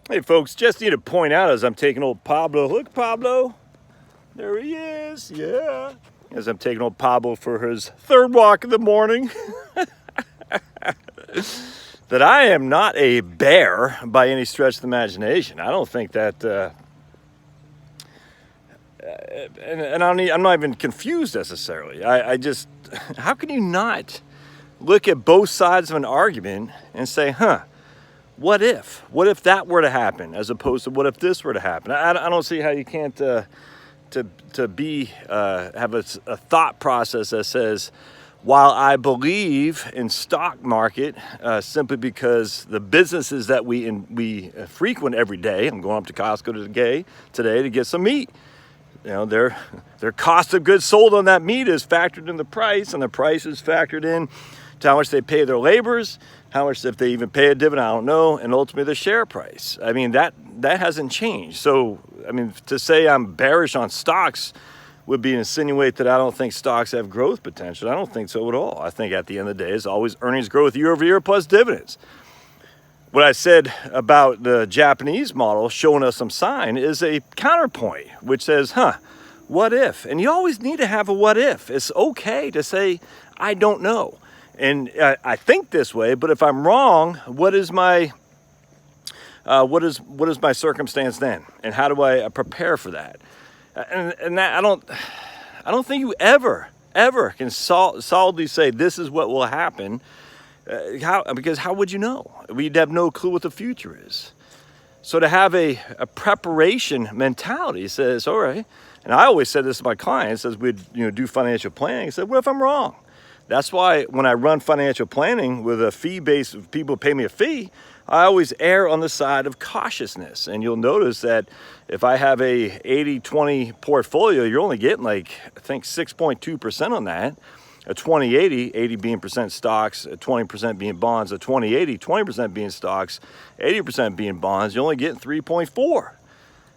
Hey folks, just need to point out as I'm taking old Pablo, look Pablo, there he is, yeah. As I'm taking old Pablo for his third walk in the morning, that I am not a bear by any stretch of the imagination. I don't think that, I'm not even confused necessarily. I just, how can you not look at both sides of an argument and say, what if? What if that were to happen, as opposed to what if this were to happen? I don't see how you can't have a thought process that says, while I believe in stock market, simply because the businesses that we frequent every day, I'm going up to Costco today to get some meat. You know, their cost of goods sold on that meat is factored in the price, and the price is factored in to how much they pay their laborers, how much, if they even pay a dividend, I don't know, and ultimately the share price. I mean, that hasn't changed. So, I mean, to say I'm bearish on stocks would be insinuate that I don't think stocks have growth potential. I don't think so at all. I think at the end of the day, it's always earnings growth year over year plus dividends. What I said about the Japanese model showing us some sign is a counterpoint, which says, what if? And you always need to have a what if. It's okay to say, I don't know. And I think this way, but if I'm wrong, what is my circumstance then? And how do I prepare for that? And that I don't think you ever can solidly say this is what will happen. Because how would you know? We'd have no clue what the future is. So to have a preparation mentality says, all right, and I always said this to my clients as we'd do financial planning, I said, what if I'm wrong? That's why when I run financial planning with a fee-based, people pay me a fee, I always err on the side of cautiousness. And you'll notice that if I have a 80-20 portfolio, you're only getting I think 6.2% on that. A 20-80, 80 being percent stocks, 20% being bonds, a 20-80, 20% being stocks, 80% being bonds, you're only getting 3.4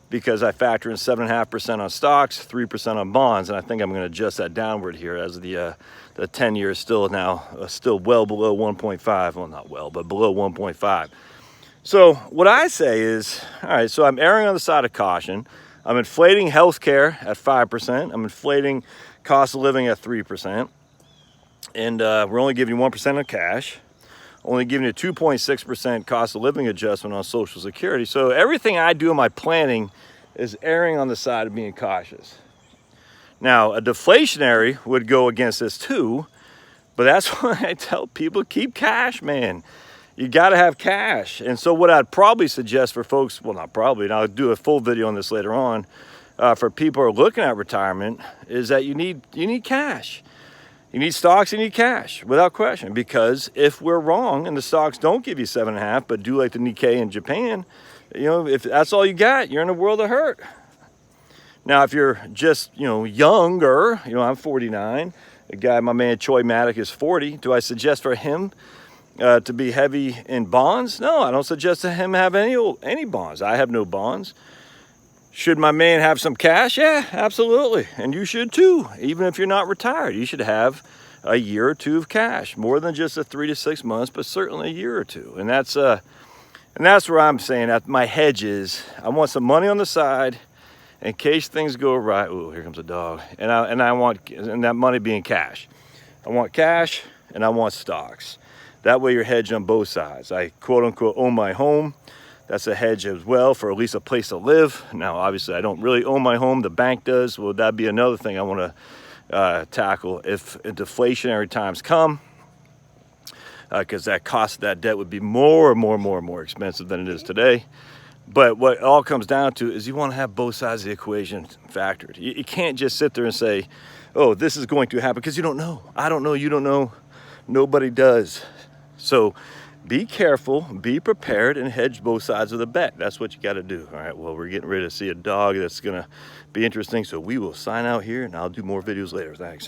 because I factor in 7.5% on stocks, 3% on bonds, and I think I'm going to adjust that downward here as the 10-year is still well below 1.5. Well, not well, but below 1.5. So what I say is, all right, so I'm erring on the side of caution. I'm inflating healthcare at 5%. I'm inflating cost of living at 3%. And we're only giving you 1% of cash, only giving you 2.6% cost of living adjustment on Social Security. So everything I do in my planning is erring on the side of being cautious. Now, a deflationary would go against this too, but that's why I tell people keep cash, man. You got to have cash. And so what I'd probably suggest for folks, well, not probably, and I'll do a full video on this later on, for people who are looking at retirement, is that you need cash. You need stocks, you need cash, without question, because if we're wrong and the stocks don't give you 7.5, but do like the Nikkei in Japan, if that's all you got, you're in a world of hurt. Now, if you're just, younger, I'm 49, my man Choi Maddock is 40, do I suggest for him to be heavy in bonds? No, I don't suggest to him have any bonds. I have no bonds. Should my man have some cash? Yeah, absolutely. And you should too. Even if you're not retired, you should have a year or two of cash, more than just 3 to 6 months, but certainly a year or two. And that's where I'm saying that my hedge is. I want some money on the side in case things go right. Oh, here comes a dog. And I want that money being cash. I want cash and I want stocks. That way you're hedged on both sides. I quote unquote own my home. That's a hedge as well for at least a place to live. Now, obviously, I don't really own my home. The bank does. Well, that'd be another thing I want to tackle if deflationary times come, because that cost of that debt would be more expensive than it is today. But what it all comes down to is you want to have both sides of the equation factored. You can't just sit there and say, oh, this is going to happen, because you don't know. I don't know. You don't know. Nobody does. So be careful, be prepared, and hedge both sides of the bet. That's what you got to do. All right, well, we're getting ready to see a dog that's going to be interesting, so we will sign out here, and I'll do more videos later. Thanks.